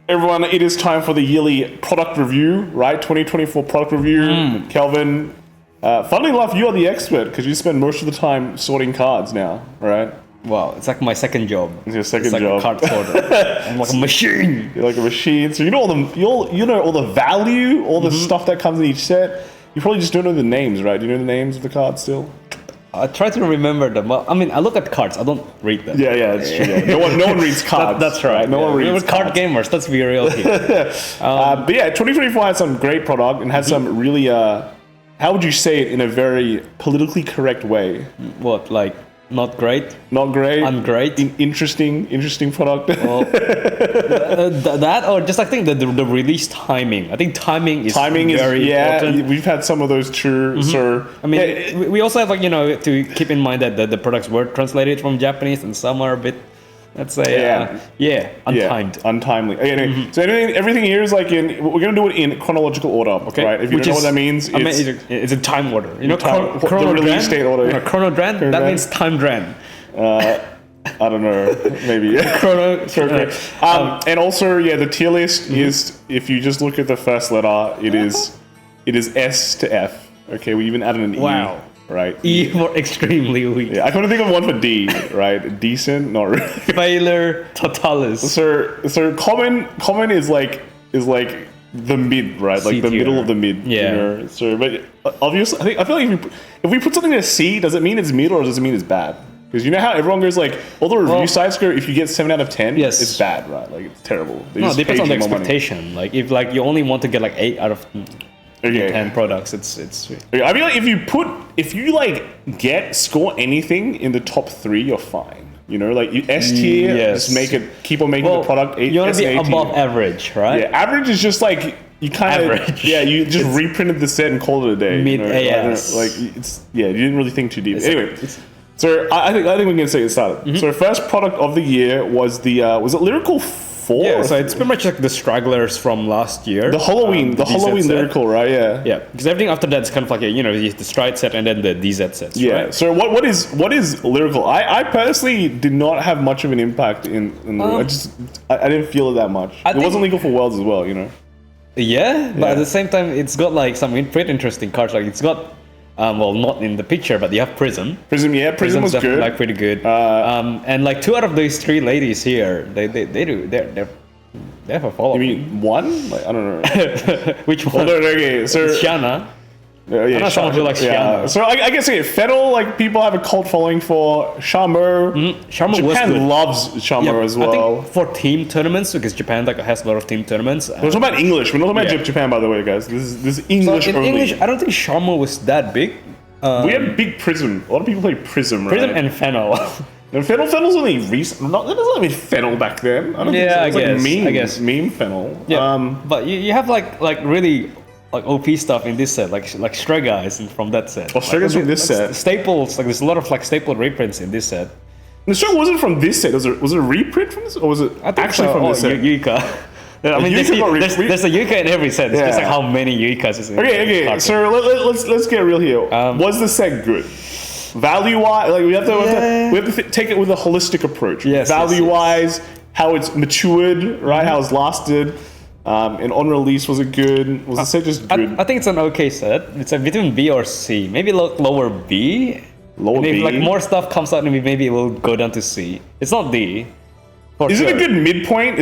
Everyone, it is time for the yearly product review, right? 2024 product review. Kelvin, funnily enough, you are the expert because you spend most of the time sorting cards now, right? Wow, it's like my second job. It's your second like job. A card sorter. I'm like a machine. You're like a machine. So you know all the value, all the stuff that comes in each set. You probably just don't know the names, right? Do you know the names of the cards still? I try to remember them. Well, I mean, I look at cards. I don't read them. Yeah, that's true. Yeah. No one reads cards. That's right. No one reads We're card gamers. Let's be real here. But yeah, 2024 had some great product and had some really, how would you say it in a very politically correct way? What, like, not great? Not great? Ungreat? Interesting product. Well, that or just I think the release timing. I think timing is very important. We've had some of those too. So I mean, we also have to keep in mind that the products were translated from Japanese and some are a bit, let's say, untimed. Untimely. Anyway, so everything here is like we're gonna do it in chronological order. Okay. Right? If you don't know what that means, it's a time order. The release date order. Chronodran. That means time dran. I don't know, maybe. And also, the tier list is, if you just look at the first letter, it is S to F. Okay, we even added an E. Right? E for extremely weak. Yeah, I couldn't think of one for D, right? Decent, not really. Failure totalis. So common is like the mid, right? Like the middle of the mid. Yeah. You know? So, but obviously, I feel like if we put something in a C, does it mean it's mid or does it mean it's bad? Because you know how everyone goes like, all the review sites go, if you get 7 out of 10, it's bad, right? Like it's terrible. It depends on the expectation. Like if you only want to get like 8 out of 10 products, it's. I mean, like if you score anything in the top 3, you're fine. You know, like S tier, just keep on making the product. You want to be above average, right? Yeah, average is just like you kind of you just reprinted the set and called it a day. Mid AS. You didn't really think too deep. Anyway. So I think we can say it started. So first product of the year was was it Lyrical 4? Yeah, so it's pretty much like the stragglers from last year. The Halloween Lyrical, right? Yeah. Yeah, because everything after that is kind of like the Stride set and then the DZ sets. Yeah. Right? So what is Lyrical? I personally did not have much of an impact in I didn't feel it that much. It wasn't legal for Worlds as well, you know. Yeah, but at the same time, it's got like some pretty interesting cards. Like it's got. Not in the picture, but you have Prism. Prism was good. Like pretty good. And like 2 out of these 3 ladies here, they have a follow. You mean 1? Like I don't know. Which one? Okay, so Shanna. I know someone who likes Shanna. So I guess Fennel, like people have a cult following for Charmer. Charmer Japan loves Charmer as well. I think for team tournaments, because Japan has a lot of team tournaments. We're talking about English. We're not talking about Japan, by the way, guys. This is English only. English, I don't think Charmer was that big. We have big Prism. A lot of people play Prism, right? Prism and Fennel. And Fennel's only recent. That doesn't mean Fennel back then. I don't think so. I guess. Meme Fennel. Yeah. But you have like really like OP stuff in this set, like Stray Guys from that set. Oh, Stray Guys from this set. Staples, like there's a lot of like staple reprints in this set. The show wasn't from this set. Was it a reprint from this, or was it actually from this set? Yuka. I mean, there's a Yuka in every set. It's just like how many Yukas is in. Okay. So let's get real here. Was the set good? Value wise, like we have to take it with a holistic approach. Yes. Value wise, how it's matured, right? How it's lasted. And on release, was it good? Was the set just good? I think it's an okay set. It's between B or C. Maybe lower B. Lower B? If like more stuff comes out, maybe it will go down to C. It's not D. Is it a good midpoint?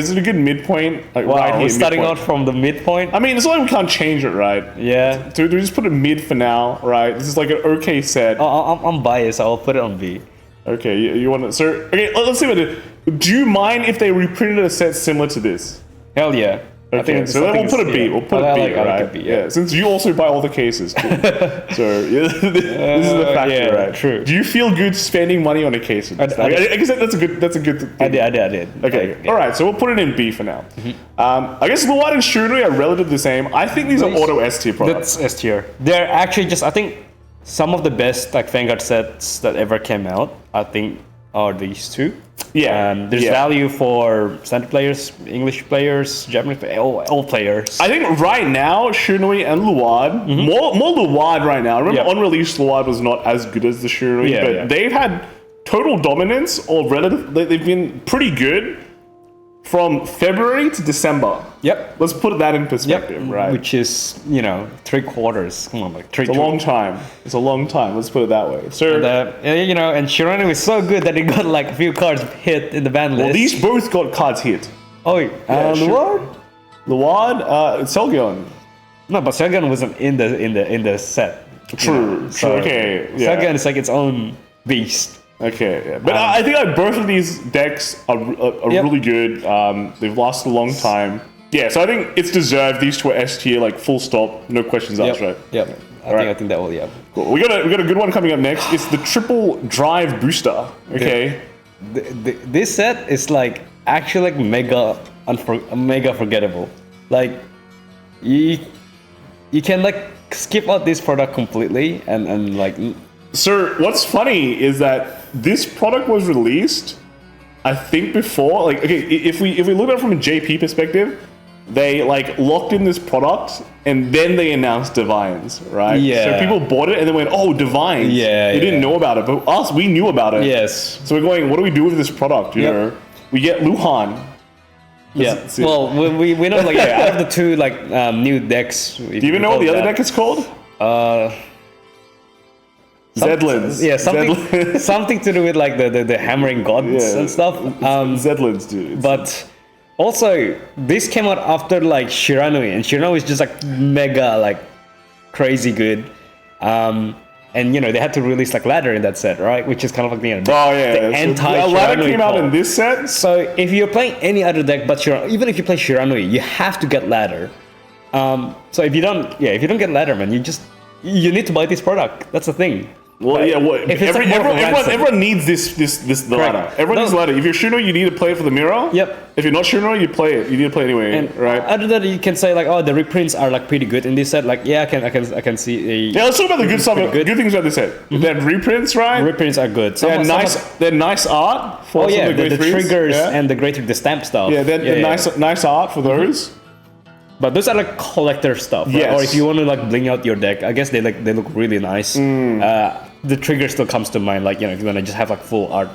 Like wow, right here, we're starting out from the midpoint? I mean, it's not like we can't change it, right? Yeah. Do we just put it mid for now, right? This is like an okay set. I'm biased. I'll put it on B. Okay, you want to... So, okay, let's see what it is. Do you mind if they reprinted a set similar to this? Hell yeah. Okay, so then we'll put a B. We'll put a B, right? Like a B, yeah. Since you also buy all the cases, too. So this is the factor, right? True. Do you feel good spending money on a case? I guess that's a good thing. I did. Okay, all right. So we'll put it in B for now. I guess Luad and Shunui are relatively the same. I think these are auto S tier products. That's S tier. They're actually just, I think, some of the best like Vanguard sets that ever came out. I think are these 2. Yeah. There's value for standard players, English players, Japanese players, all players. I think right now, Shunui and Luad, more Luad right now. Remember, unreleased Luad was not as good as the Shunui, but they've had total dominance or relative. They've been pretty good. from February to December. Yep. Let's put that in perspective, right? Which is, 3 quarters. Come on, like 3. It's a long time. It's a long time. Let's put it that way. So, and Shirano is so good that it got like a few cards hit in the ban list. well, these both got cards hit. Oh, Luard, Selgion. No, but Selgion wasn't in the set. True. Okay. Yeah. Selgion is like its own beast. Okay, yeah. But I think like both of these decks are really good. They've lasted a long time. Yeah, so I think it's deserved. These two are S tier, like full stop, no questions asked, right? Yep. I think that will. Yeah. Cool. We got a good one coming up next. It's the triple drive booster. Okay. This set is like actually like mega forgettable. Like you can like skip out this product completely and like. So what's funny is that this product was released, I think before, like, okay, if we look at it from a JP perspective, they like locked in this product and then they announced Divines, right? Yeah. So people bought it and they went, oh, Divines. Yeah. We didn't know about it, but us, we knew about it. Yes. So we're going, what do we do with this product? You know, we get Luhan. Yeah. Well, we know like out of the two like new decks. Do you even know what the other deck is called? Zedlins. Yeah, something to do with like the hammering gods and stuff. Zedlins, dude. But also, this came out after like Shiranui, and Shiranui is just like mega like crazy good. And they had to release like ladder in that set, right? Which is kind of like the anti-Shiranui ladder came out in this set. So if you're playing any other deck but even if you play Shiranui, you have to get ladder. So if you don't get ladder, man, you need to buy this product. That's the thing. Well, right? yeah. Well, everyone needs the ladder. Everyone needs the ladder. If you're Shuno, you need to play it for the mirror. Yep. If you're not Shuno, you play it. You need to play it anyway, and right? Other than that, you can say like, oh, the reprints are like pretty good in this set. Like, yeah, I can see. Yeah, let's talk about the good stuff. Good things about this set. Mm-hmm. They have reprints, right? Reprints are good. They're nice art. For the triggers and the stamp stuff. Yeah, they're nice art for those. But those are like collector stuff, right? Yes. Or if you want to like bling out your deck, I guess they look really nice. The trigger still comes to mind, like if you want to just have like full art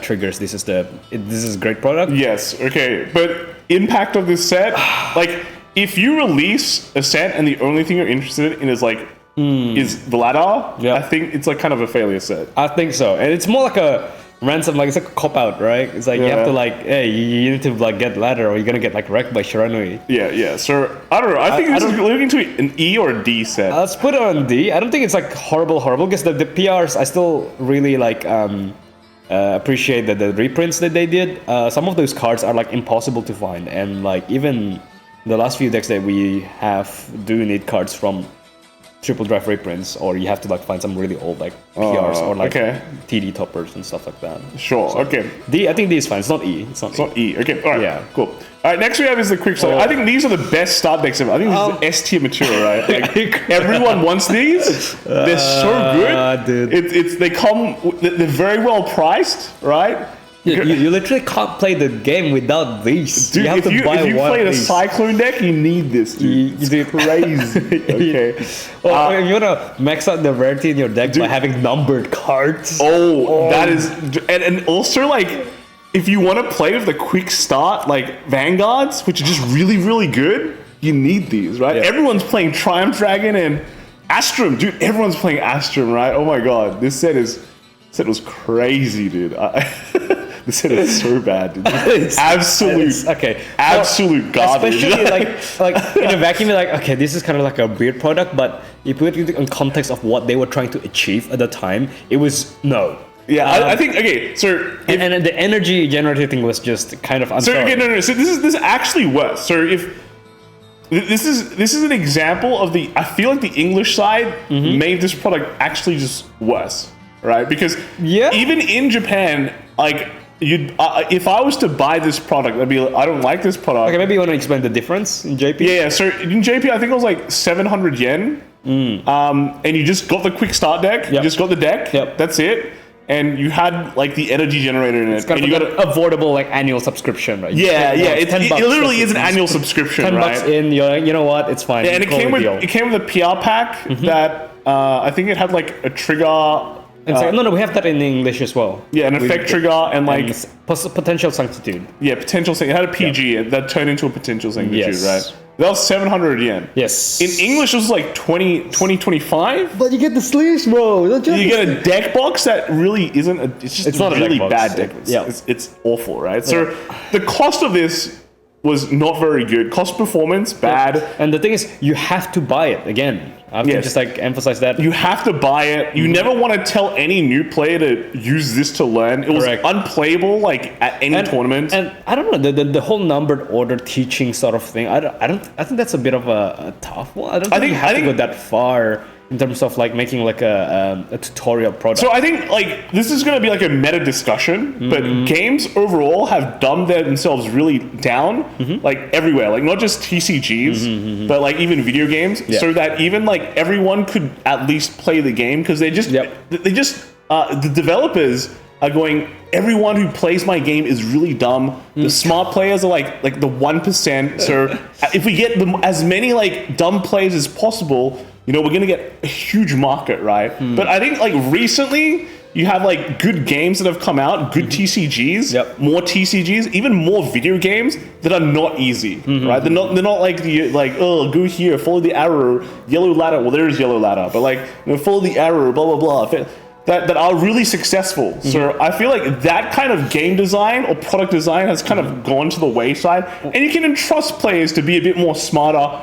triggers, this is a great product. Yes, okay, but impact of this set, like if you release a set and the only thing you're interested in is like is the ladder, I think it's like kind of a failure set. I think so, and it's more like a ransom, like it's like a cop out, right? It's like you have to like, hey, you need to like get ladder, or you're gonna get like wrecked by Shiranui. Yeah. So I don't know. I think this is looking to an E or a D set. Let's put it on D. I don't think it's like horrible because the PRs I still really like appreciate the reprints that they did. Some of those cards are like impossible to find, and like even the last few decks that we have do need cards from triple drive reprints, or you have to like find some really old like PRs or like TD toppers and stuff like that. Sure. So, okay. D, I think D is fine. It's not E. It's not E. Okay. All right. Yeah. Cool. All right. Next we have is the quick start. I think these are the best start decks ever. I think this is S tier material, right? Like everyone wants these. They're so good. Dude. They're very well priced, right? You literally can't play the game without these. Dude, you have to buy if you play the Cyclone deck, you need this, dude. It's crazy. Okay. If you want to max out the rarity in your deck by having numbered cards. That is... And also, like, if you want to play with the quick start, like, Vanguards, which are just really, really good, you need these, right? Yeah. Everyone's playing Triumph Dragon and Astrum. Dude, everyone's playing Astrum, right? Oh my god. This set was crazy, dude. This set is so bad, dude. Absolute garbage. Especially like in a vacuum, you're like, okay, this is kind of like a weird product, but you put it in context of what they were trying to achieve at the time, it was no. Yeah, I think so. And the energy generating thing was just kind of unfair. So again, no. So this is actually worse. So if this is an example of I feel like the English side made this product actually just worse, right? Because even in Japan, like. If I was to buy this product, I'd be like, I don't like this product. Okay, maybe you want to explain the difference in JP? Yeah, so in JP, I think it was like 700 yen. And you just got the quick start deck. You just got the deck. That's it. And you had like the energy generator in it. It's kind of an avoidable like annual subscription, right? It literally is an annual subscription, $10 right? in, you're like, you know what, it's fine. Yeah, and it came with a PR pack that I think it had like a trigger And no, we have that in English as well. Yeah, an effect trigger and like potential sanctitude. Yeah, potential sanctitude. It had a PG that turned into a potential sanctitude, Yes. right? That was 700 yen. Yes. In English, it was like 25. But you get the sleeves, bro. Don't You get a deck box that really isn't. It's not a a really deck box. bad deck. Yeah. It's awful, right? So the cost of this was not very good. Cost performance bad. And the thing is, you have to buy it again. I have to just like emphasize that. You have to buy it. You never want to tell any new player to use this to learn. It was unplayable like at any tournament. And I don't know the whole numbered order teaching sort of thing. I think that's a bit of a tough one. I think you have to go that far in terms of like making like a tutorial product. So I think like this is going to be like a meta discussion, but games overall have dumbed themselves really down, like everywhere, like not just TCGs, but like even video games, so that even like everyone could at least play the game because the developers are going, everyone who plays my game is really dumb. The smart players are like the 1%. So if we get as many like dumb players as possible, you know, we're gonna get a huge market, right? But I think like recently you have like good games that have come out, good TCGs, more TCGs, even more video games that are not easy, right? They're not like oh, go here, follow the arrow, yellow ladder. Well, there is yellow ladder, but like, you know, follow the arrow, blah blah blah. That are really successful. So I feel like that kind of game design or product design has kind of gone to the wayside, and you can entrust players to be a bit more smarter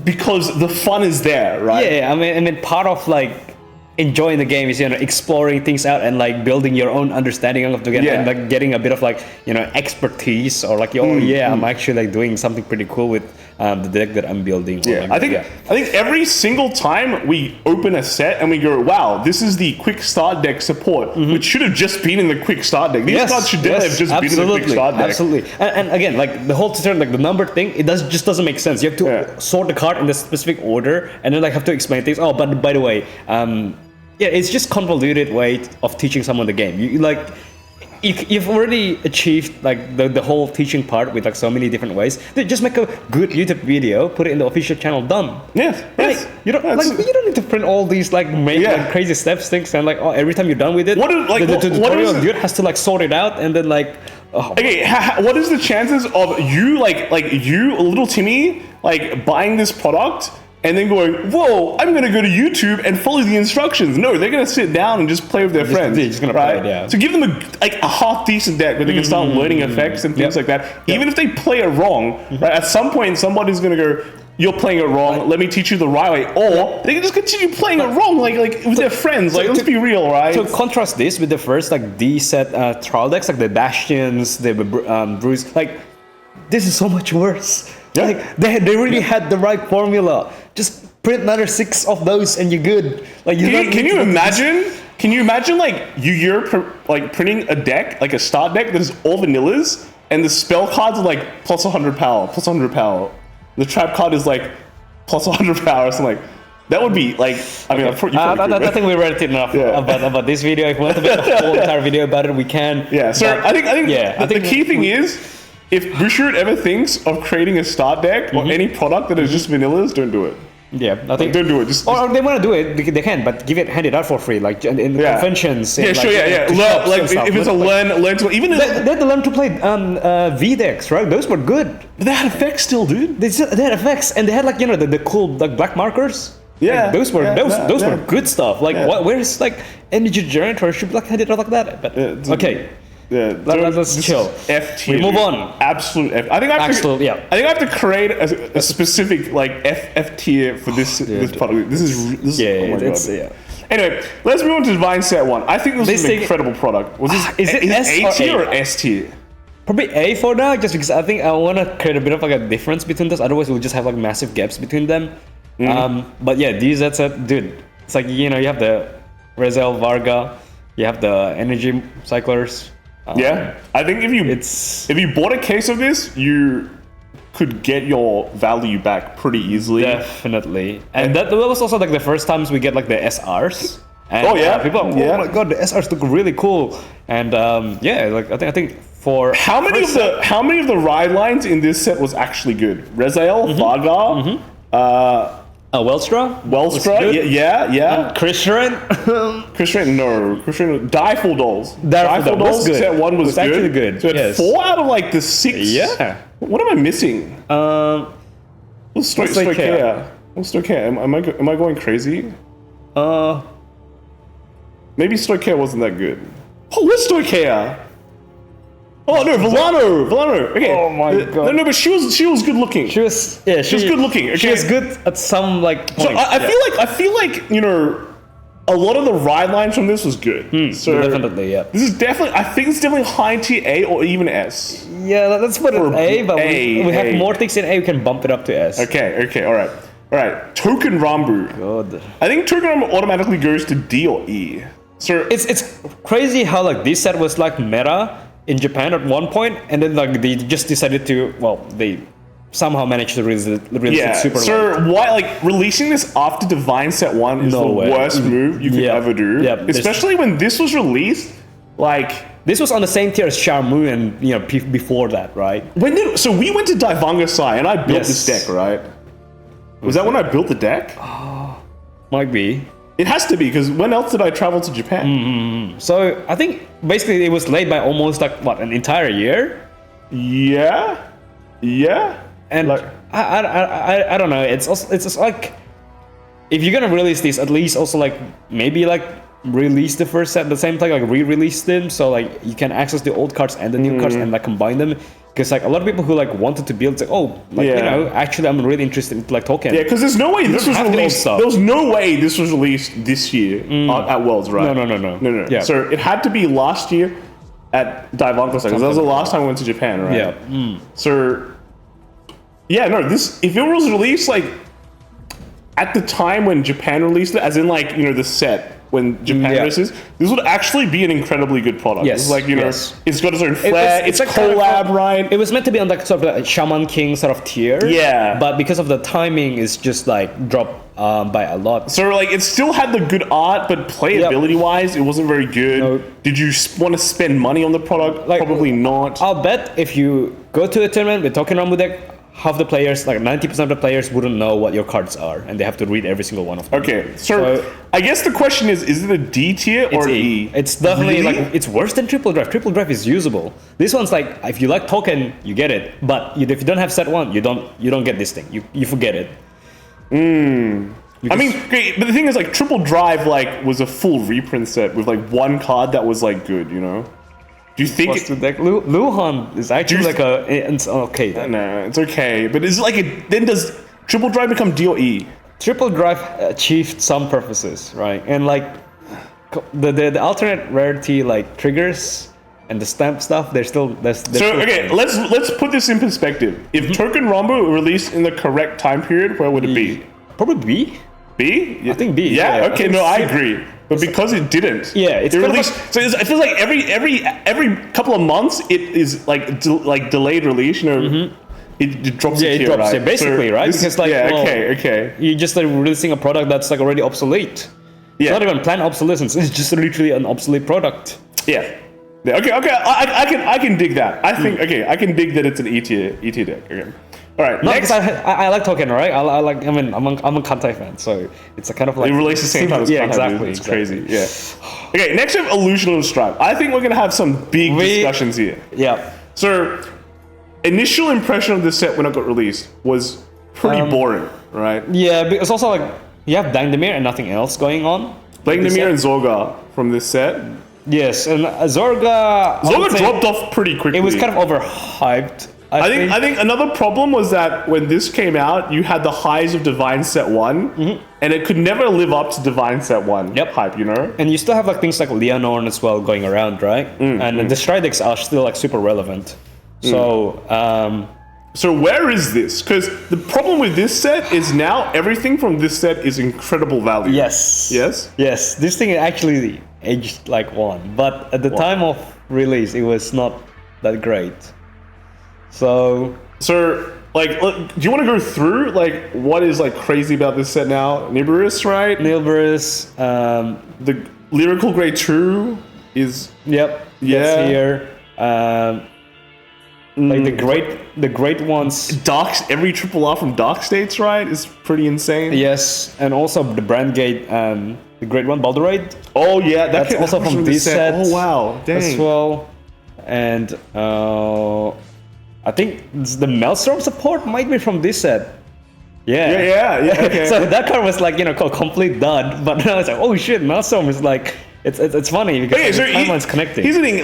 because the fun is there, right? Yeah, I mean, part of like enjoying the game is, you know, exploring things out and like building your own understanding of the game and like getting a bit of like, you know, expertise or like, I'm actually like doing something pretty cool with the deck that I'm building. Yeah, I think every single time we open a set and we go, wow, this is the quick start deck support, which should have just been in the quick start deck. These cards should have just been in the quick start deck. Absolutely. And again, like the whole tutorial, like the number thing, it just doesn't make sense. You have to sort the card in the specific order and then like have to explain things. Oh, but by the way, it's just convoluted way of teaching someone the game. You've already achieved like the whole teaching part with like so many different ways. Just make a good YouTube video, put it in the official channel, done. Yes. You don't need to print all these like like crazy steps things and like every time you're done with it, the tutorial dude has to like sort it out and then like. Okay, what is the chances of you like you, little Timmy, like buying this product? And then going, whoa, I'm going to go to YouTube and follow the instructions. No, they're going to sit down and just play with their friends. They're just going to play it, yeah. So give them a half-decent deck where they can start learning effects and things like that. Even if they play it wrong, right? At some point, somebody's going to go, you're playing it wrong, let me teach you the right way. Or they can just continue playing it wrong like with their friends. Like, let's be real, right? So contrast this with the first like D-set trial decks, like the Bastions, the Bruce. Like, this is so much worse. Yeah. Like they really had the right formula. Just print another 6 of those and you're good. Like can you imagine? Can you imagine like you're printing a deck, like a start deck that is all vanillas, and the spell cards are like plus 100 power, plus 100 power. The trap card is like plus 100 power. So like that would be like, I mean, I think we read it enough about this video. If we want to make a whole entire video about it, we can. Yeah. So I think the key thing is, if Bushiroad ever thinks of creating a start deck or any product that is just vanillas, don't do it. Yeah, I think don't do it. Or they want to do it, they can, but hand it out for free, like in conventions. Yeah, sure, Learn, if it's a learn to even they had to learn to play V decks, right? Those were good. But they had effects still, dude. They had effects, and they had like the cool like black markers. Yeah, like, those were good stuff. Like where's like energy generator should be like hand it out like that. But okay. Yeah, let's chill. F tier. We move on. Absolute F. I think I have to create a specific like F tier for this product. This is oh my God. Anyway, let's move on to Divine Set 1. I think this is an incredible product. Was this is it A tier or S tier? Probably A for now, just because I think I want to create a bit of like a difference between those. Otherwise, we'll just have like massive gaps between them. But yeah, these that's it, dude. It's like you have the Rezel Varga, you have the energy cyclers. I think if you bought a case of this, you could get your value back pretty easily. Definitely, and that was also like the first times we get like the SRs. And, people are, oh my God, the SRs look really cool. And like I think for how many of the ride lines in this set was actually good? Rezael, Varga, Wellstra? Wellstra, yeah. Christian? Christian, no. Christian, Direful Dolls. Direful Dolls was good. Set 1 was good. Actually good. So it had 4 out of like the 6. Yeah. What am I missing? What's Stoichea? What's Stoichea? Am I going crazy? Maybe Stoichea wasn't that good. Oh, where's Stoichea? Oh no, Volano. Okay. Oh my god. No, but she was good looking. She was good looking. Okay. She was good at some like point. So I feel like a lot of the ride lines from this was good. So definitely, yeah. This is definitely. I think it's definitely high tier A or even S. Yeah, let's put it A, but we have more things in A. We can bump it up to S. Okay. All right. Touken Ranbu. God. I think Touken Ranbu automatically goes to D or E. So it's crazy how like this set was like meta in Japan at one point, and then like they just decided to, they somehow managed to release it super late. Why, like, releasing this after Divine Set 1 is worst move you could ever do. Yeah, especially when this was released, like... This was on the same tier as Xiaomu and, before that, right? So we went to Daivangasai and I built this deck, right? Was that when I built the deck? Might be. It has to be, because when else did I travel to Japan? So I think basically it was late by almost like an entire year. Yeah. And like, I don't know. It's just like, if you're gonna release these, at least also like maybe like release the first set at the same time, like re-release them, so like you can access the old cards and the new cards and like combine them. Because like a lot of people who like wanted to build, actually I'm really interested in like Touken. Yeah, because there's no way this was released. There was no way this was released this year at Worlds, right? No. Yeah. So it had to be last year at Daivangasai, because that was the last time I went to Japan, right? Yeah. So this, if it was released like at the time when Japan released it, as in like the set. When Japan releases, this would actually be an incredibly good product. Yes, it's like it's got its own flair. It's like collab, right? It was meant to be on like sort of like Shaman King sort of tier. Yeah. But because of the timing, it's just like dropped by a lot. So like it still had the good art, but playability wise, it wasn't very good. No. Did you want to spend money on the product? Like, probably not. I'll bet if you go to a tournament with Touken Ranbu deck, half the players, like 90% of the players, wouldn't know what your cards are, and they have to read every single one of them. Okay, so I guess the question is it a D tier or E? It's definitely like, it's worse than Triple Drive. Triple Drive is usable. This one's like, if you like Touken, you get it. But if you don't have set 1, you don't get this thing. You forget it. I mean, okay, but the thing is, like, Triple Drive like was a full reprint set with like one card that was like good, Do you think the deck? Luhan is actually like it's okay then. No, it's okay. But is it like then does Triple Drive become D or E? Triple Drive achieved some purposes, right? And like the alternate rarity like triggers and the stamp stuff, they're still let's put this in perspective. If Touken Ranbu released in the correct time period, where would it be? Probably B. B? I think B. Yeah. Okay. No, I agree. But because it didn't, it's released. So it feels like every couple of months it is like delayed release. It drops. Yeah, it drops. Right? Yeah, basically, right? Because like, okay. You're just like releasing a product that's like already obsolete. It's not even planned obsolescence. It's just literally an obsolete product. Yeah. Okay. I can dig that. I think I can dig that it's an E tier deck. Okay. All right. No, next, I like Touken, right? I'm a Kantai fan, so it's a kind of like they release the same time as Kantai. Exactly. It's crazy. Yeah. Okay. Next we have Illusional Strife. I think we're gonna have some big discussions here. Yeah. So, initial impression of this set when it got released was pretty boring, right? Yeah, but it's also like you have Dangdemir and nothing else going on. Dangdemir and Zorga from this set. Yes, and Zorga dropped off pretty quickly. It was kind of overhyped. I think another problem was that when this came out, you had the highs of Divine Set 1, and it could never live up to Divine Set 1 hype, And you still have like things like Leonorn as well going around, right? And the Stride decks are still like super relevant. So, so where is this? Because the problem with this set is now everything from this set is incredible value. Yes. This thing actually aged like one, but at the time of release, it was not that great. So like, do you want to go through like what is like crazy about this set now? Nibiris, right? Nibiris, the Lyrical Grade 2 is here. Like the great ones. Every triple R from Dark States, right, is pretty insane. Yes, and also the Brand Gate, the great one, Baldurade. Oh yeah, that's also from this set. Oh wow, dang. As well. And I think the Maelstrom support might be from this set. Yeah. Okay. So that card was like, complete dud, but now it's like, oh shit, Maelstrom is like, it's funny because the timeline's connecting. Here's the thing,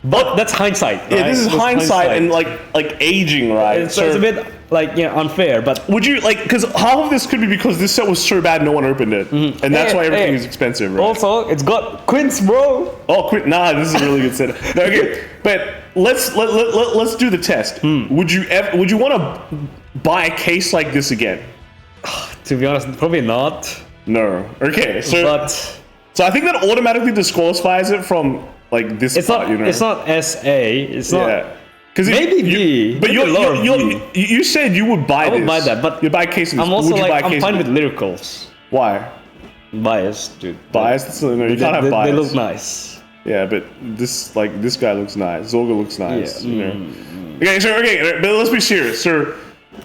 but that's hindsight, right? Yeah, this is hindsight and like aging, right? So it's a bit unfair, but would you because half of this could be because this set was so bad no one opened it, and that's why everything is expensive, right? Also, it's got Quints, bro. Oh, Nah, this is a really good set. No, okay, but let's do the test. Would you want to buy a case like this again? To be honest, probably not. No. Okay, so I think that automatically disqualifies it from like this. It's not. It's not SA. It's not. Because maybe B. But you said you would buy this. I would buy that, but you buy cases. I'm also I'm fine with lyricals. Why? Biased, dude. Biased? No, you can't have bias. They look nice. Yeah, but this guy looks nice. Zorga looks nice. Yeah. Okay, but let's be serious, sir.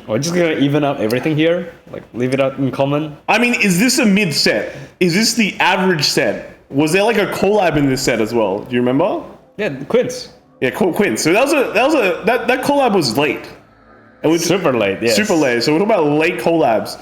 We're just gonna even out everything here, like leave it out in common. I mean, is this a mid set? Is this the average set? Was there like a collab in this set as well? Do you remember? Yeah, Quints. Yeah, Quints. So that collab was late. Super late. Yes. Super late. So we're talking about late collabs.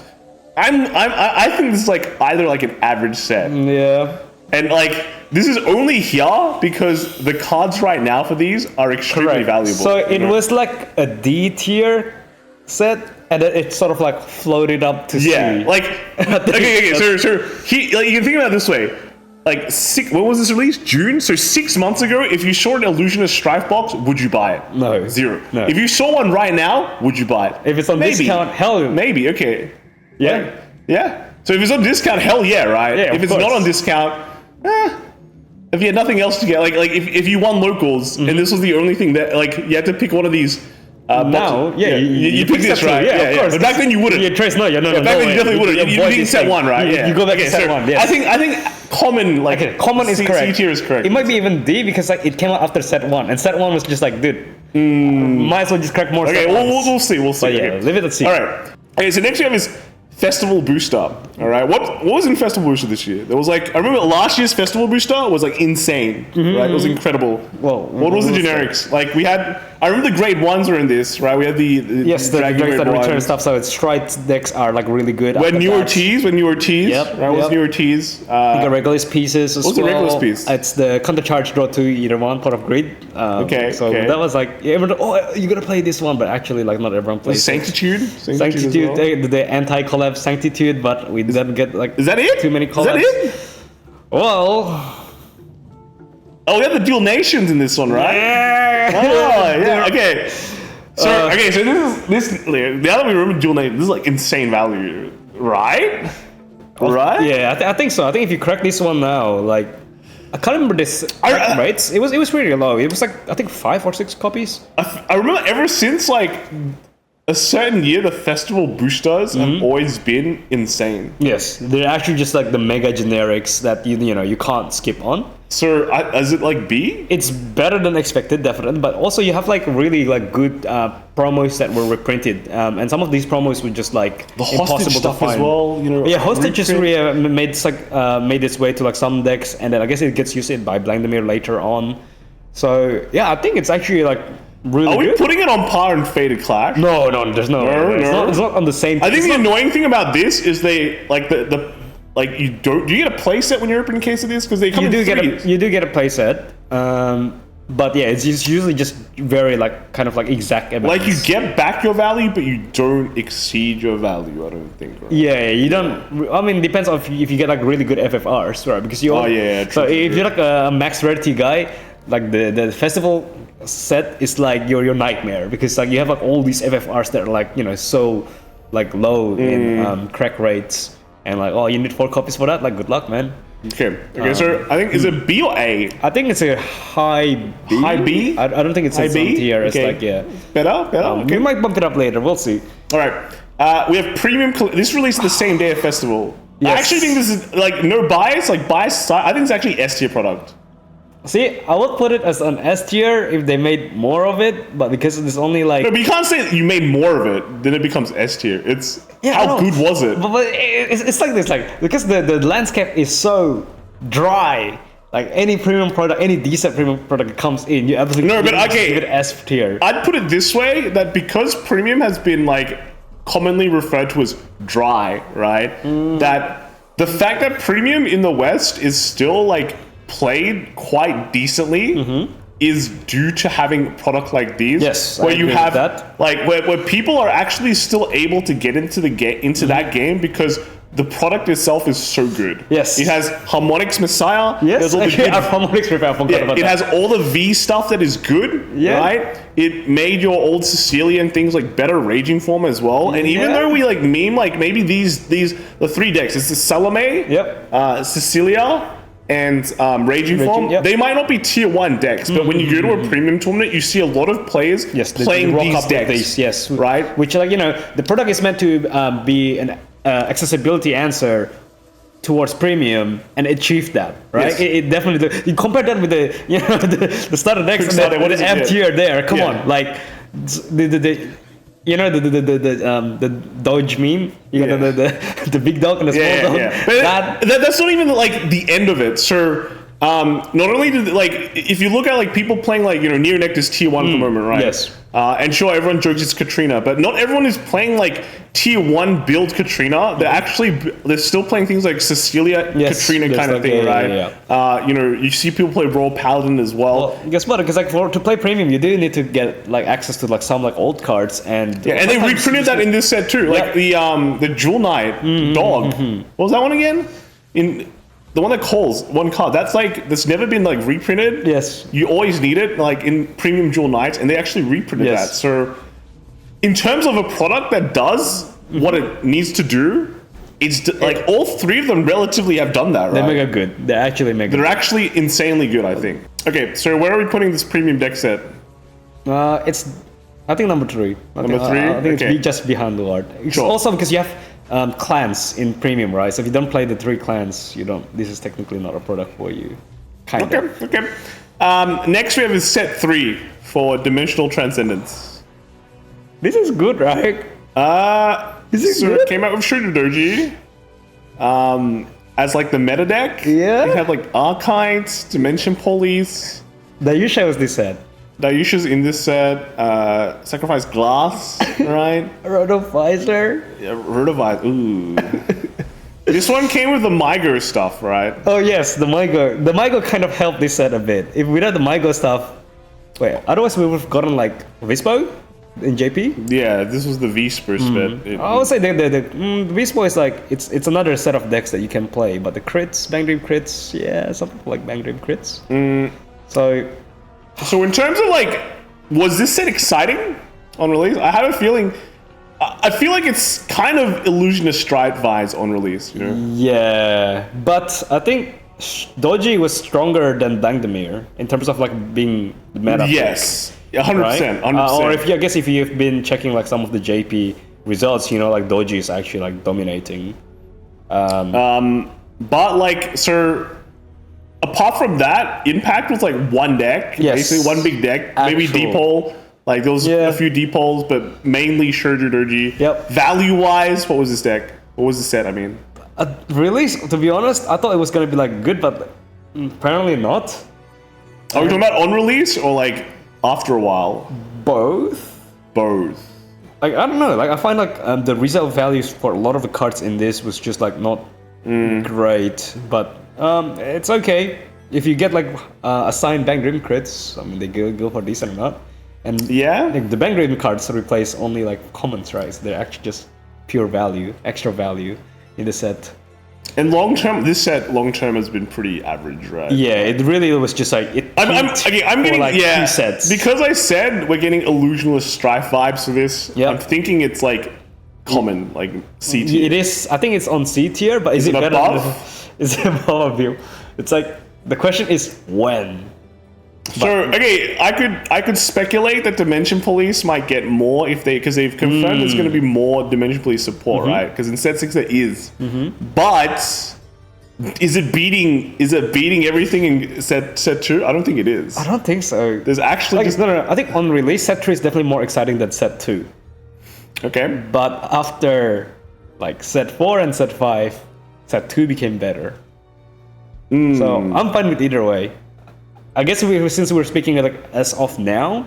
I think this is like either like an average set. Yeah. And like this is only here because the cards right now for these are extremely valuable. So it was like a D tier set, and it sort of like floated up to C. Yeah, like okay. So you can think about it this way. Like when was this released? June. So 6 months ago, if you saw an Illusional Strife box, would you buy it? No. Zero. No. If you saw one right now, would you buy it? If it's on discount, hell. Maybe. Okay. Yeah. Like, yeah. So if it's on discount, hell yeah, right? Yeah. If it's not on discount, if you had nothing else to get, like if you won locals and this was the only thing that like you had to pick one of these. Now, you pick this, right? Yeah, of course. But back then you wouldn't. Yeah, Trace, no. Back then you definitely wouldn't. You didn't set one, right? You go back to set one. Yes. I think common common is correct. C tier is correct. It might be even D because like it came out after set one, and set one was just like, dude, might as well just crack more. Okay, we'll see. But yeah, leave it at C. All right. Okay, so next we have is Festival Booster. All right, what was in Festival Booster this year? There was like I remember last year's Festival Booster was like insane, right? It was incredible. Well, what was the generics? Like we had, I remember the grade ones were in this, right? We had the yes, the grades that return stuff. So its stride decks are like really good. When newer teas, Yep. Right, what's newer teas? You got Regulus pieces as well. What's the Regulus piece? It's the counter charge draw to either one part of grid. So that was like everyone. Oh, you gotta play this one, but actually like not everyone plays. Sanctitude. Sanctitude. The anti collab Sanctitude, but we didn't get like. Is that it? Too many collabs. Is that it? Well. Oh, we have the Dual Nations in this one, right? Yeah. Okay. So this. Now that we remember Dual Nations, this is like insane value, right? Right? Yeah, I think so. I think if you crack this one now, like I can't remember this rates. It was pretty low. It was like I think 5 or 6 copies. I remember ever since like a certain year, the festival boosters have always been insane. Yes, they're actually just like the mega generics that you can't skip on. So is it like B? It's better than expected, definitely. But also you have like really like good promos that were reprinted, and some of these promos were just like the impossible stuff to find as well. Yeah, hostage just made its way to like some decks, and then I guess it gets used by Blandemir later on. So yeah, I think it's actually like. Really Are we good? putting it on par in Fated Clash? No, there's no. It's not on the same. I think the annoying thing about this is they like the like you don't. Do you get a playset when you're opening a case of this? Because they come in threes. You do get a playset. But yeah, it's usually just very like kind of like exact evidence. Like you get back your value, but you don't exceed your value. I don't think. Right? Yeah, you don't. I mean, it depends on if you get like really good FFRs, right? Because you. Oh yeah. So if you're like a max rarity guy, like the festival set is like your nightmare because like you have like all these FFRs that are like so like low in crack rates and like you need 4 copies for that. Like good luck, man. Okay. So I think is it B or A? I think it's a high B. High B? I don't think it's a B tier. It's like better. Okay. We might bump it up later. We'll see. All right. We have premium. This released the same day of festival. Yes. I actually think this is like no bias. Like bias. I think it's actually S tier product. See, I would put it as an S tier if they made more of it, but because it's only like... No, but you can't say that you made more of it, then it becomes S tier. It's how good was it? But it's like this, like because the landscape is so dry. Like any premium product, any decent premium product that comes in, you absolutely give it S tier. I'd put it this way: that because premium has been like commonly referred to as dry, right? That the fact that premium in the West is still like played quite decently is due to having a product like these. Yes, where I you agree have with that. like where people are actually still able to get into that game because the product itself is so good. Yes. It has Harmonix Messiah. Yes, Harmonix Messiah. It has all the V stuff that is good, right? It made your old Cecilia and things like better raging form as well. And even though we like meme like maybe these the 3 decks, it's the Salome, Cecilia, and Raging Form, they might not be tier 1 decks, but when you go to a premium tournament, you see a lot of players playing these decks, right? Which, like, you know, the product is meant to be an accessibility answer towards premium, and it achieved that, right? Yes. It definitely, you compare that with the, you know, the starter decks and the F tier there, come on, like, you know the Doge meme, you know the big dog and the small dog. That's not even like the end of it. So not only did like if you look at like people playing like Neo Nectar's tier 1 at the moment, right? Yes. And sure, everyone jokes it's Katrina, but not everyone is playing like tier 1 build Katrina. They're still playing things like Cecilia, Katrina kind of thing, right? You see people play Royal Paladin as well. Guess what? Because like to play premium, you do need to get like access to like some like old cards and and they reprinted that in this set too, like the Jewel Knight dog. What was that one again? In the one that calls one card, that's never been like reprinted. Yes. You always need it like in premium Jewel Knights, and they actually reprinted that. So in terms of a product that does what it needs to do, it's like all 3 of them relatively have done that, right? They're mega good. They're actually mega They're actually insanely good, I think. Okay, so where are we putting this premium deck set? It's I think number 3. Number 3? I think it's just behind the art. It's also because you have clans in premium, right? So if you don't play the 3 clans, this is technically not a product for you. Kind of. Okay. Next we have is set 3 for Dimensional Transcendence. This is good, right? It came out with Shooter as like the meta deck. Yeah. You have like Archites, Dimension Police. Dayusha was this set. Dayusha's in this set. Sacrifice Glass, right? Rotovisor. Yeah, Rotovisor. Ooh. This one came with the Mygo stuff, right? Oh yes, the Mygo. The Mygo kind of helped this set a bit. If without the Mygo stuff, otherwise we would have gotten like Vispo in JP. Yeah, this was the V-Spur spit. I would say the Vispo is like it's another set of decks that you can play, but the crits, Bang Dream crits, something like Bang Dream crits. So in terms of like, was this set exciting on release? I have a feeling. I feel like it's kind of Illusional Strife vibes on release, Yeah, but I think Doji was stronger than Dangdemir in terms of like being the meta. Yes, 100%. 100%. Or I guess if you've been checking like some of the JP results, like Doji is actually like dominating. But like, so apart from that, Impact was like one deck, basically one big deck, maybe Deepole. Like there was a few Deepoles, but mainly Shurju Durji. Yep. Value-wise, what was this deck? What was the set? I mean, really, to be honest, I thought it was gonna be like good, but apparently not. Are we talking about on release or like after a while? Both. Like I don't know. Like I find like the resale values for a lot of the cards in this was just like not great, but it's okay if you get like assigned Bang Dream crits. I mean, they go for a decent amount. And like, the Bang Dream cards replace only like commons, right? So they're actually just pure value, extra value in the set. And long term, this set long term has been pretty average, right? Yeah, it really was just like I'm getting like 2 sets because I said we're getting Illusional Strife vibes for this. Yep. I'm thinking it's like common, like C tier. It is. I think it's on C tier, but is it better? Is it above you? It's like the question is when. So I could speculate that Dimension Police might get more because they've confirmed there's going to be more Dimension Police support, right? Because in set 6 there is, but Is it beating everything in set 2? I don't think it is. I don't think so. There's actually like, no. I think on release, set 3 is definitely more exciting than set 2. Okay. But after like set 4 and set 5, set 2 became better. So I'm fine with either way. I guess since we're speaking like as of now,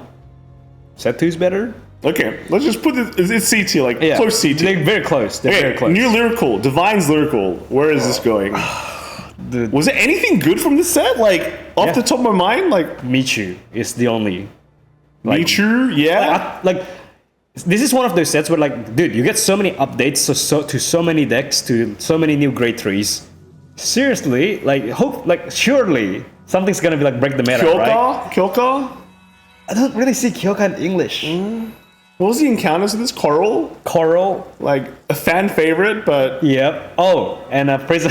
set 2 is better. Okay, let's just put it. It's C tier, like close C tier. They're very close. They're very close. New Lyrical, Divine's Lyrical. Where is this going? Dude. Was there anything good from this set? Like off the top of my mind, like Michu is the only. Like, Michu, yeah. Like this is one of those sets where like, dude, you get so many updates to so many decks, to so many new grade 3s. Seriously, surely something's gonna be like break the meta, right? Kyoka? I don't really see Kyoka in English. What was the encounters of this? Coral? Like a fan favorite, but yep. Oh, and a prison.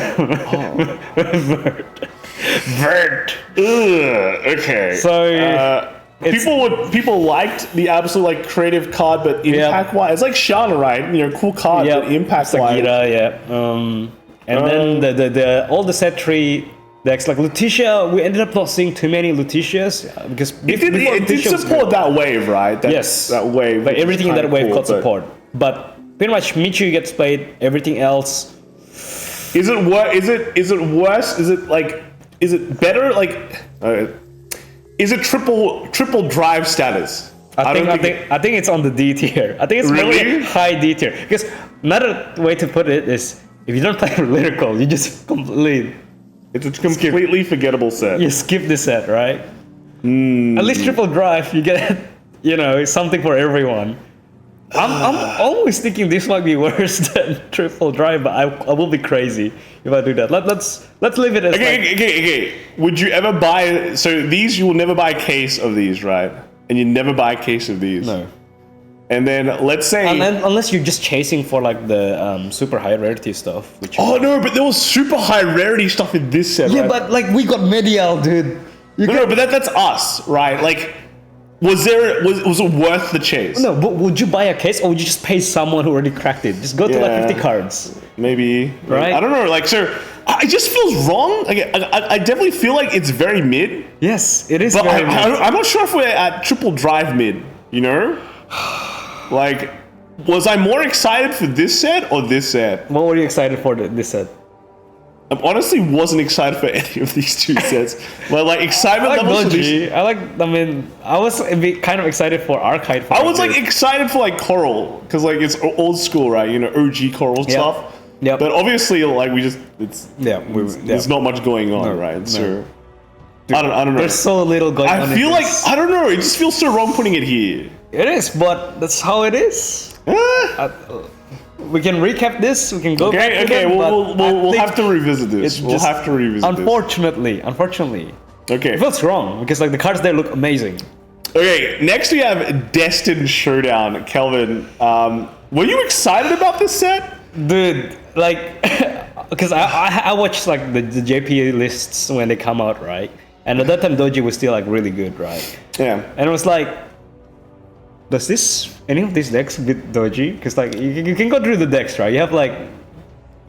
Vert. Okay. So people liked the absolute like creative card, but impact wise, it's like Shana, right? You know, cool card, but impact wise. And then the all the set 3 decks like Lutetia, we ended up not seeing too many Lutetias because it did support that wave, right? That wave. Like everything in that wave got support. But pretty much Michu gets played. Everything else. Is it worse? Is it better? Like, is it triple drive status? I think it's on the D tier. I think it's really high D tier. Because another way to put it is if you don't play Lyrical, you just completely. It's a completely forgettable set. You skip the set, right? At least triple drive, you get, something for everyone. I'm always thinking this might be worse than triple drive, but I will be crazy if I do that. Let's leave it as okay. Would you ever buy? So these you will never buy a case of these, right? And you never buy a case of these. No. And then let's say unless you're just chasing for like the super high rarity stuff. No, but there was super high rarity stuff in this set. Yeah, right? but like we got Medial, dude. But that's us, right? Like, was it worth the chase? No, but would you buy a case or would you just pay someone who already cracked it? Just go to like 50 cards. Maybe. Right? I don't know. Like, so it just feels wrong. Like, I definitely feel like it's very mid. Yes, it is. But very mid. I'm not sure if we're at triple drive mid. You know. Like, was I more excited for this set or this set? What were you excited for this set? I honestly wasn't excited for any of these two sets. But like excitement levels. I was kind of excited for Archive. I was like excited for like Coral because like it's old school, right? You know, OG Coral stuff. Yeah. But obviously, like there's not much going on, right? No. So dude, I don't know. There's so little going on. I feel like I don't know. It just feels so wrong putting it here. It is, but that's how it is. We can recap this. We can go back to Okay, them, we'll have to revisit this. Unfortunately. Okay. It feels wrong because like the cards there look amazing. Okay, next we have Destined Showdown. Kelvin, were you excited about this set? Dude, like, because I watched like the JP lists when they come out, right? And at that time Doji was still like really good, right? Yeah. And it was like, does any of these decks beat Doji? Because like you can go through the decks, right? You have like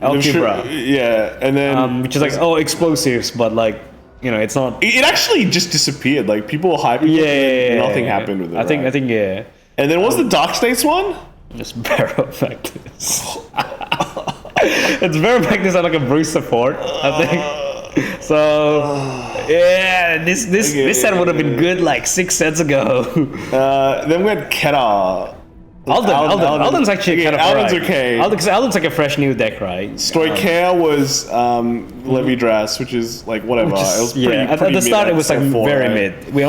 Algebra, and then which is like explosives, but like it's not. It actually just disappeared. Like people were hyping it, nothing happened with it. I think. And then what's the Dark States one? Just Barrow Magnus. It's Barrow Magnus and like a Bruce support, I think. So this set would have been good like 6 sets ago. Then we had Keta. Alden's actually kind of Alden's right. okay. Alden's like a fresh new deck, right? Stoikea was Levidras, which is like whatever. It was pretty at the start it was like very mid. We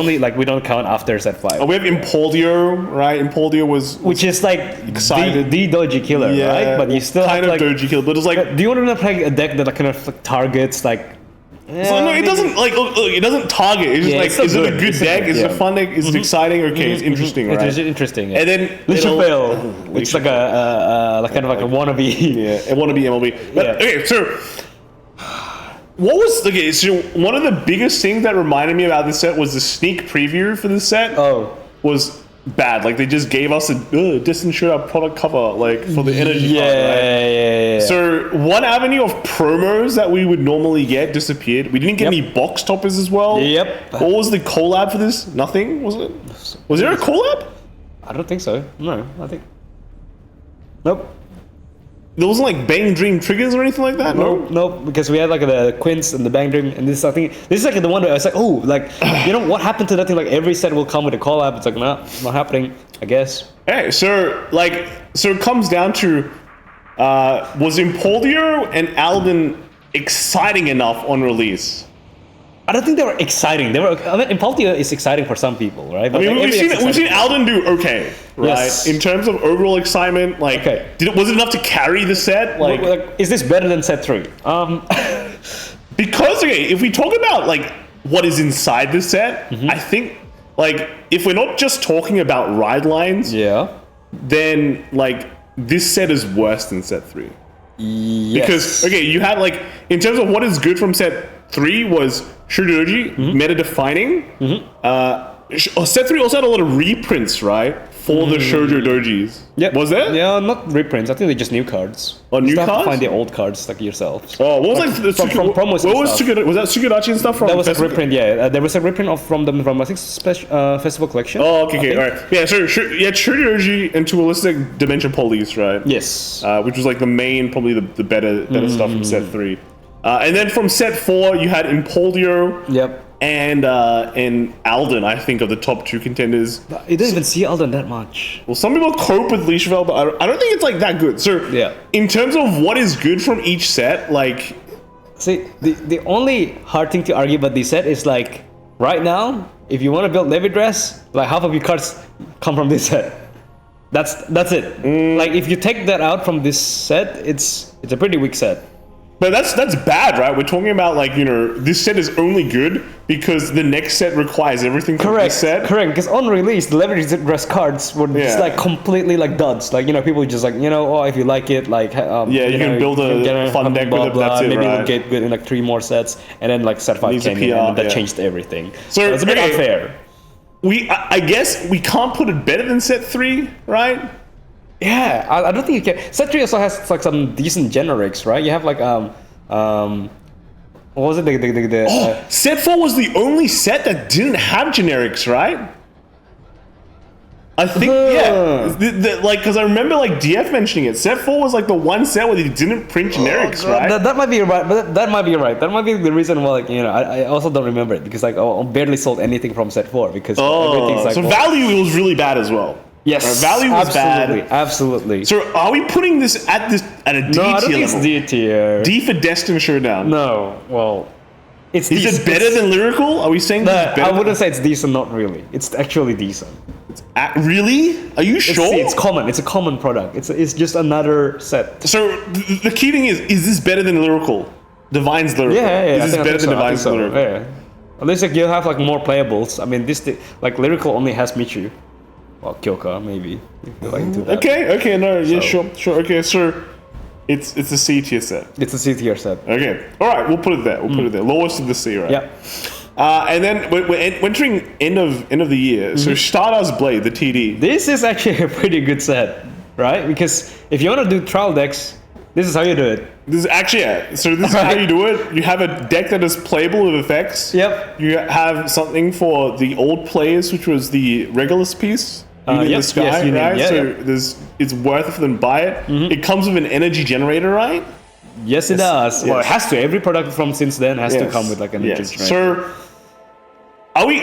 don't count after set 5. We have Impoldio, right? Impoldio was which is like excited. the Doji killer, right? But you still kind have of Doji killer, but it's like. Do you want to play a deck that kind of like targets like? No, it doesn't like. Look, it doesn't target. It's just like, is it a good deck? Is it a fun deck? Is it exciting? Okay, it's interesting, right? It's interesting. Yeah. And then Lichapel, which is like a kind of like a wannabe. Yeah, a wannabe MLB. But, okay, so what was So one of the biggest things that reminded me about this set was the sneak preview for this set. Oh, was bad. Like they just gave us a distant shootout product cover, like for the energy card, right? Yeah. So one avenue of promos that we would normally get disappeared. We didn't get any box toppers as well. Yep. What was the collab for this? Nothing, was it? Was there a collab? I don't think so. No, I think. Nope. There wasn't like Bang Dream triggers or anything like that? Nope, because we had like the Quince and the Bang Dream, and this, I think, this is like the one where I was like, oh, like, you know, what happened to that thing? Like, every set will come with a collab. It's like, nah, not happening, I guess. Hey, so it comes down to, was Empoleon and Alden exciting enough on release? I don't think they were exciting. They were. I mean, Impultio is exciting for some people, right? But I mean, like, we've seen Alden do okay, right? Yes. In terms of overall excitement, like, was it enough to carry the set? Like, is this better than set 3? Because if we talk about like what is inside the set, I think like if we're not just talking about ride lines, then like this set is worse than set 3. Yes. Because you had like in terms of what is good from set 3 was Shuridoji, meta defining. Set 3 also had a lot of reprints, right? For the Shoujo Dojis. Yep. Was there? Yeah, not reprints. I think they're just new cards. Oh, new you cards? have to find the old cards like yourself. Oh, what was like from promos? What was was that Tsukudachi and stuff from? That was a reprint. Yeah, there was a reprint from I think festival collection. Oh, okay, all right. Yeah, so Shuridoji and Dualistic Dimension Police, right? Yes. Which was like the main, probably the better stuff from set 3. And then from set 4, you had Empoleon. Yep. And Alden, I think, are the top 2 contenders. You don't even see Alden that much. Well, some people cope with Leishville, but I don't think it's like that good. So, in terms of what is good from each set, like, see, the only hard thing to argue about this set is like right now, if you want to build Levi Dress, like half of your cards come from this set. That's it. Like if you take that out from this set, it's a pretty weak set. But that's bad, right? We're talking about like, this set is only good because the next set requires everything from this set. Correct, because on release, the Leverage Dress cards were just like completely like duds. Like, people just like, if you like it, like... you can build a fun deck with it, that's it, maybe right? we'll get good in like 3 more sets, and then like set 5 came in, and that changed everything. So it's a bit unfair. I guess we can't put it better than set 3, right? Yeah, I don't think you can. Set 3 also has like some decent generics, right? You have like what was it? Set 4 was the only set that didn't have generics, right? I think because I remember like DF mentioning it. Set 4 was like the one set where they didn't print generics, right? That might be right, but that might be right. That might be the reason why, like, I also don't remember it because like I barely sold anything from set 4 because everything's like. So value was really bad as well. Yes, value was bad. Absolutely. So are we putting this at a D tier? No, I don't think it's D tier. D for Destin Showdown. No, well, it's decent. Is it better than Lyrical? Are we saying that? I wouldn't say it's decent. Not really. It's actually decent. Really? Are you sure? It's common. It's a common product. It's just another set. So the key thing is this better than Lyrical? Divine's Lyrical. Yeah. Is this better than Divine's Lyrical? Yeah. At least like you have like more playables. I mean, like Lyrical only has Michu. Well, Kyoka, maybe. If you like to do that. Okay, no, yeah, sure. Okay, so it's a C tier set. It's a C tier set. Okay, all right, we'll put it there. Lowest of the C, right? Yeah. And then we're entering end of the year. So Stardust Blade, the TD. This is actually a pretty good set, right? Because if you want to do trial decks, this is how you do it. This is actually So this is how you do it. You have a deck that is playable with effects. Yep. You have something for the old players, which was the Regulus piece. In the sky, right? So it's worth it for them to buy it. It comes with an energy generator, right? Yes, it does. Yes. Well, it has to. Every product from since then has to come with like an energy generator.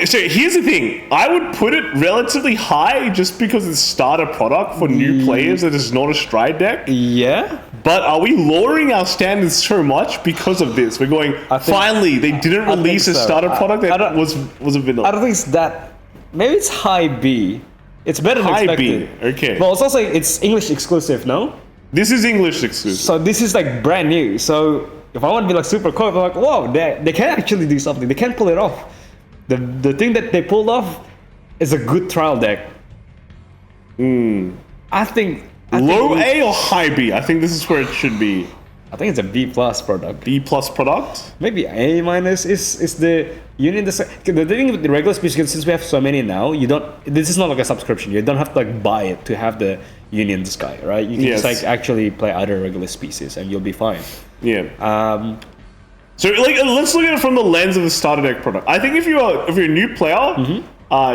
So here's the thing. I would put it relatively high just because it's starter product for new players that is not a stride deck. Yeah. But are we lowering our standards so much because of this? We're going, finally, they didn't release a starter product that was a vanilla. I don't think it's that. Maybe it's high B. It's better than expected. High B, okay. Well, it's also it's English exclusive, no? This is English exclusive. So this is like brand new. So if I want to be like super cool, I'm like, whoa, they can actually do something. They can pull it off. The thing that they pulled off is a good trial deck. I think low A or high B? I think this is where it should be. I think it's a B plus product. B plus product. Maybe A minus is the Union. The thing with the regular species, since we have so many now, you don't. This is not like a subscription. You don't have to like buy it to have the Union Sky, right? You can just like actually play other regular species, and you'll be fine. Yeah. So like, let's look at it from the lens of the starter deck product. I think if you're a new player,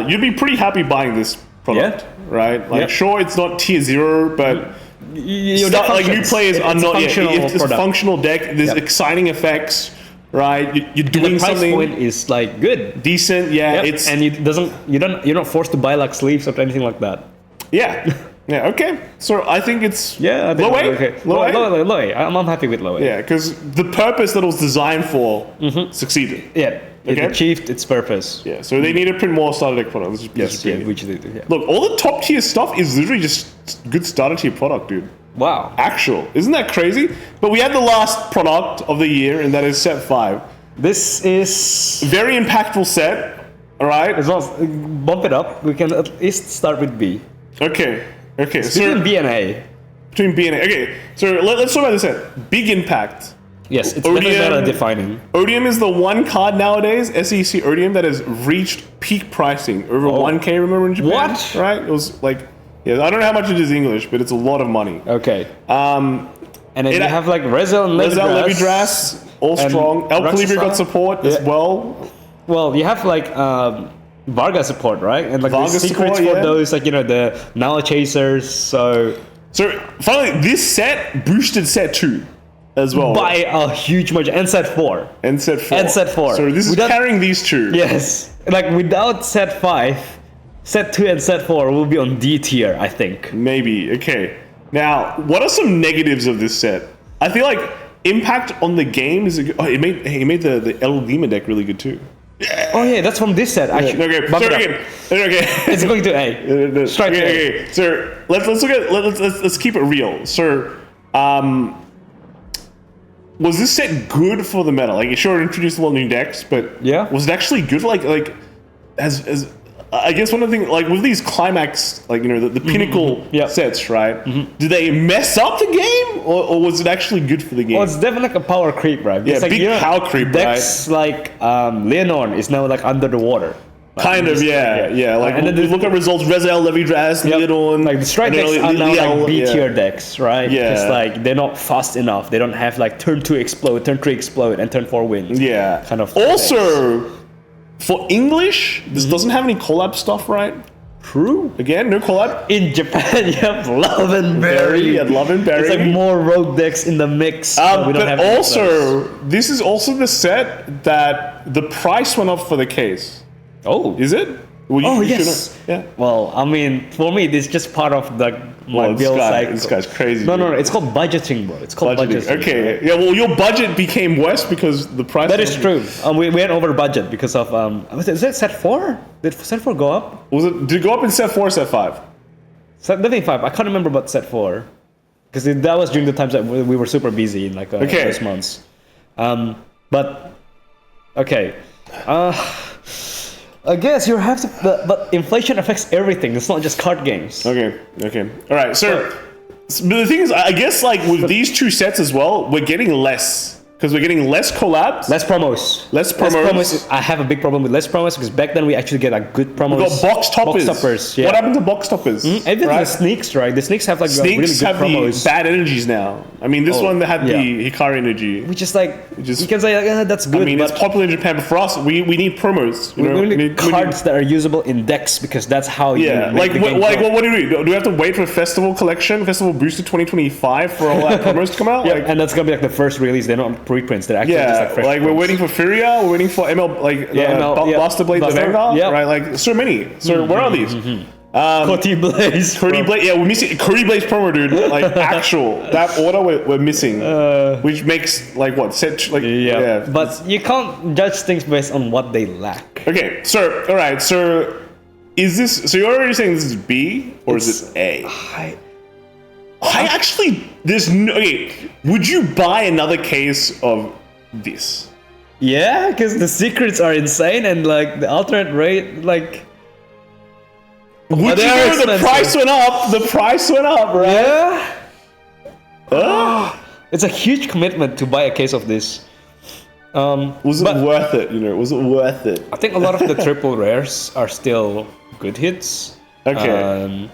you'd be pretty happy buying this product, right? Like, sure, it's not tier 0, but like new players are not yet. It's a functional deck. There's exciting effects, right? You're doing something. The price point is like good, decent. Yeah, it's and you're not forced to buy like sleeves or anything like that. Yeah. Yeah, okay. So I think it's I think low A. Okay. Low A. I'm happy with low A. Yeah, because the purpose that it was designed for succeeded. Yeah, it achieved its purpose. Yeah, so they need to print more starter deck products. Which they do. Yeah. Look, all the top tier stuff is literally just good starter tier product, dude. Wow. Actual. Isn't that crazy? But we had the last product of the year, and that is set 5. This is very impactful set, alright? As well as bump it up, we can at least start with B. Okay. So between B and A. Between B and A. Okay, so let's talk about this set. Big impact. Yes, it's definitely defining. Odium is the one card nowadays, SEC Odium, that has reached peak pricing. Over 1K, remember, in Japan? What? Right? It was like, I don't know how much it is English, but it's a lot of money. Okay. And then you have like Rezel and Levidras, all strong. El Calibri got support as well. Well, you have like Varga support, right? And like Varga the secrets support, for those, like, the Nala Chasers. So finally, this set boosted set 2 as well. By a huge margin. And set 4. And set 4. So this is carrying these two. Yes. Like without set 5, set 2 and set 4 will be on D tier, I think. Maybe. Okay. Now, what are some negatives of this set? I feel like impact on the game is it made the El Lima deck really good too. Oh yeah, that's from this set. Okay. It's going to A. Strike A. Okay. So let's keep it real. So, was this set good for the meta? Like, it sure introduced a lot of new decks, but was it actually good? Like as I guess one of the things, like with these climax, like, the pinnacle sets, right? Did they mess up the game, or was it actually good for the game? Well, it's definitely like a power creep, right? It's like, big power creep, decks like Leonor is now like under the water. Like, kind of, yeah. Like, and then you look at results: Rezel, Levidras, Leonor. Like the strike decks are now like B tier decks, right? Yeah. Because like they're not fast enough. They don't have like turn 2 explode, turn 3 explode, and turn 4 win. Yeah. Kind of. Also, for English, this doesn't have any collab stuff, right? True. Again, no collab. In Japan, you have Love and Berry. Love and Berry. It's like more rogue decks in the mix. But also, this is also the set that the price went up for the case. Oh. Is it? Well, yes. Yeah. Well, I mean, for me, this is just part of my bill cycle. This guy's crazy. No. It's called budgeting, bro. It's called budgeting. Okay. Right? Yeah. Well, your budget became worse because the price. That is true. We went over budget because of is that set 4? Did set 4 go up? Did it go up in set 4 or set 5? Definitely 5. I can't remember about set 4 because that was during the times that we were super busy in like those months. But okay. I guess you have to, but inflation affects everything. It's not just card games. Okay. All right. So, but the thing is, I guess like with these two sets as well, we're getting less. Because we're getting less collabs. Less promos. I have a big problem with less promos because back then we actually get like good promos. We got box toppers. Yeah. What happened to box toppers? Even the sneaks, right? The sneaks have like really good promos. The bad energies now. I mean, this one that had the Hikari energy. Which is like, you can say that's good. I mean, it's popular in Japan, but for us, we need promos. We need cards that are usable in decks because that's how you make the game what do we do? Do we have to wait for Festival Collection, Festival Booster 2025 for all that promos to come out? And that's gonna be like the first release. They're not preprints. They're actually just like fresh like we're waiting for Furia, we're waiting for ML, like Blaster Blade, the Vanguard, right? Like so many. So where are these? Curdy Blaze. Yeah, we're missing Curdy Blaze promo, dude. Like actual that order we're missing, which makes like what set like But you can't judge things based on what they lack. Okay, so all right, so is this? So you're already saying this is B or is it A? I actually, there's no. Okay, would you buy another case of this? Yeah, because the secrets are insane and like the alternate rate, like. Would you know the price went up? The price went up, right? Yeah. It's a huge commitment to buy a case of this. Was it worth it? You know, was it worth it? I think a lot of the triple rares are still good hits. Okay.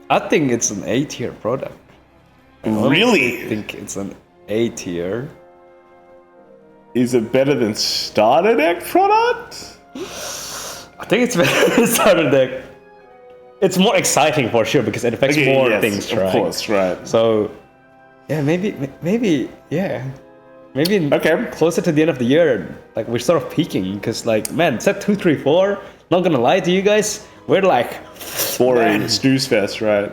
I think it's an A tier product. Really? I think it's an A tier. Is it better than starter deck product? I think it's better than starter deck. It's more exciting for sure because it affects more things, right? Of course, right. So, yeah, maybe, yeah. Maybe Okay. closer to the end of the year, like we're sort of peaking because, like, man, set 2, 3, 4. Not gonna lie to you guys, we're like Boring, snooze fest, right?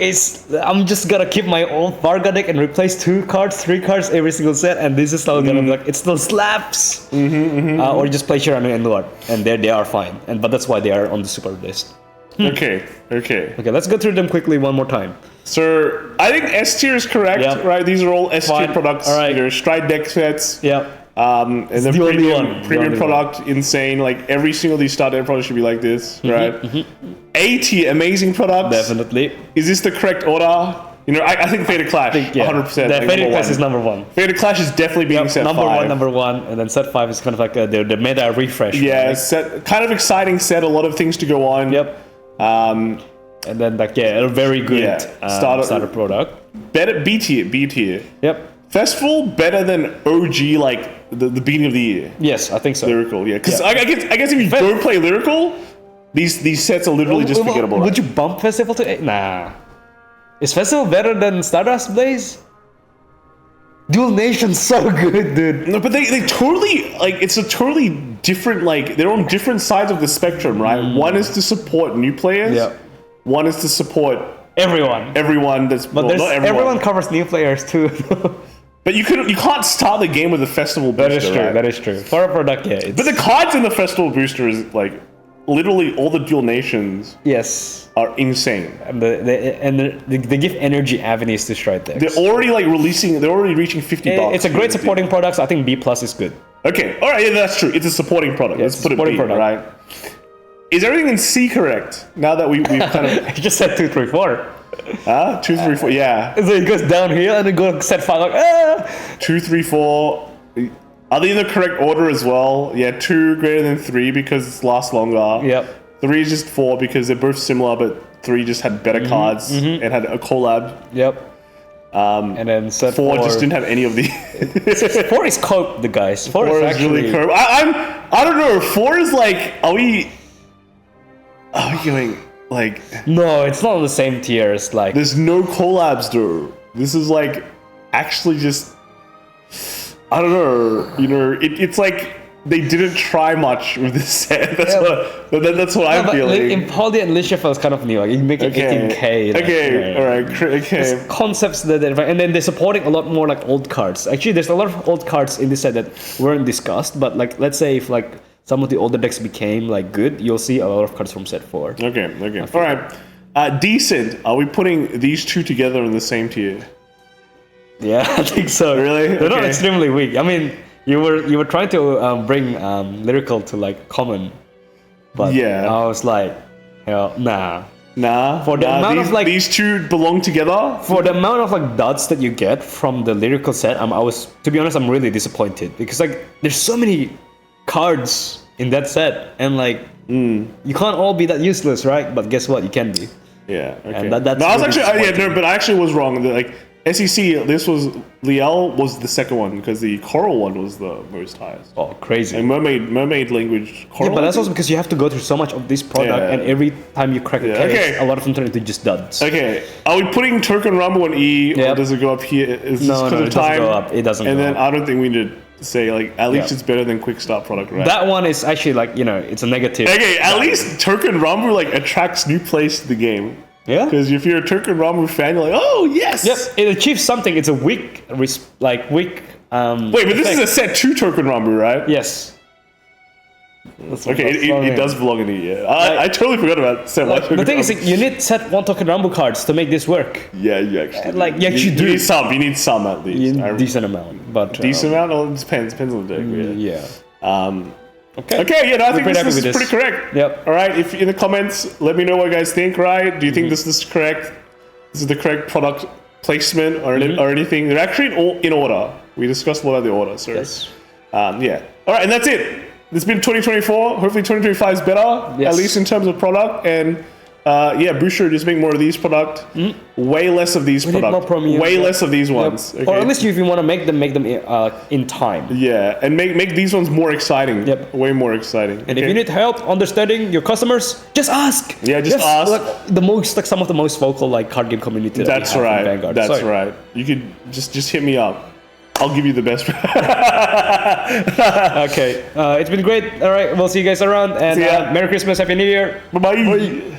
I'm just gonna keep my old Varga deck and replace 2 cards, 3 cards every single set, and this is still gonna be like it still slaps. Or just play Shiranu and Lord, and they are fine. But that's why they are on the super list. Okay. Okay, let's go through them quickly one more time. So I think S tier is correct, Yep. right? These are all S tier Fine. products. All right. They're Stride deck sets. Yeah. And the the only one. The premium only product, insane. Like every single of these starter products should be like this, right? A tier, amazing products. Definitely. Is this the correct order? You know, I think Fated Clash, 100%. The like, Faded number Clash one. is number 1. Fated Clash is definitely being set number 5. Number one, and then set 5 is kind of like the meta refresh. Yeah, right? set, kind of exciting set, a lot of things to go on. Yep. Um, And then like a very good starter product. better B tier. Yep. Festival better than OG, like the beginning of the year. Yes, I think so. Lyrical, yeah. Because I guess if you don't play Lyrical, these sets are literally just forgettable. Would you bump Festival to 8? Nah. Is Festival better than Stardust Blaze? Dual Nation's so good, dude. No, but they totally, like, it's a totally different, like, they're on different sides of the spectrum, right? One is to support new players. Yeah. One is to support everyone that's, but well, not everyone covers new players too. But you can't start the game with a festival booster. That is true. Right? That is true. For a product, yeah. But the cards in the festival booster is like literally all the dual nations. Yes, are insane. And they give energy avenues to stride decks. They're already They're already reaching $50. It's a great supporting product. So I think B+ is good. Okay, all right, yeah, that's true. It's a supporting product. Let's put it B, product. right? Is everything in C correct? Now that we've kind of I just said 2, 3, 4. 2, 3, 4, yeah. So it goes downhill and then go set 5 like 2, 3, 4. Are they in the correct order as well? Yeah, 2 greater than 3 because it lasts longer. Yep. 3 is just 4 because they're both similar, but 3 just had better cards and had a collab. Yep. And then set 4 just didn't have any of the. 4 is cope, the guys. 4 is actually really cope. I don't know. 4 is like, are we going like? No, it's not on the same tier as like. There's no collabs, though. This is like actually just. I don't know. You know, it's like they didn't try much with this set. That's what I'm feeling. In Poly and Licia feels kind of new. Like you make it 18k. Like, okay, all right, okay. There's concepts that, and then they're supporting a lot more like old cards. Actually, there's a lot of old cards in this set that weren't discussed. But like, let's say if like some of the older decks became like good, you'll see a lot of cards from set 4. Okay. All right. Decent. Are we putting these two together in the same tier? Yeah, I think so. Really? They're not extremely weak. I mean, you were trying to bring Lyrical to like common, but I was like, hell, nah. For the amount of like these two belong together. For the amount of like dots that you get from the Lyrical set, to be honest, I'm really disappointed because like there's so many cards in that set, and like you can't all be that useless, right? But guess what? You can be. Yeah. Okay. And that's I was actually but I actually was wrong. Like SEC, Liel was the second one because the Coral one was the most highest. Oh, crazy! And mermaid language. Coral, yeah, but that's also because you have to go through so much of this product, and every time you crack a case, a lot of them turn into just duds. Okay, are we putting Touken Ranbu on E, or does it go up here? No, it doesn't go up. It doesn't. And go then up. I don't think we need to say like at least it's better than Quick Start product, right? That one is actually like it's a negative. Okay, at least Touken Ranbu like attracts new players to the game. Yeah. Because if you're a Touken Ranbu fan, you're like, oh yes. Yep. It achieves something. It's a weak. Wait, but this is a set 2 Touken Ranbu, right? Yes. Okay, it does belong in it. Yeah. I totally forgot about set 1. The thing is, you need set 1 Touken Ranbu cards to make this work. Yeah, you actually. You actually do. You need some at least. You need decent amount, but decent amount. Well, it depends on the deck. Yeah. Okay, I think this is pretty correct. Yep. All right, if in the comments, let me know what you guys think, right? Do you think this is correct? This is the correct product placement or anything. They're actually in order. We discussed what are the orders. So, Yes. yeah. All right, and that's it. It's been 2024. Hopefully 2025 is better, Yes. at least in terms of product. And yeah, Busho, just make more of these product. Way less of these need more product. premium, Way yeah. less of these ones. Or at least if you want to make them in time. Yeah, and make these ones more exciting. Yep. Way more exciting. And if you need help understanding your customers, just ask. Yeah, just ask. Like some of the most vocal like card game community. That That's we have right. in Vanguard. That's So, right. You could just hit me up. I'll give you the best. Okay, it's been great. All right, we'll see you guys around, and See ya. Merry Christmas, Happy New Year. Bye-bye.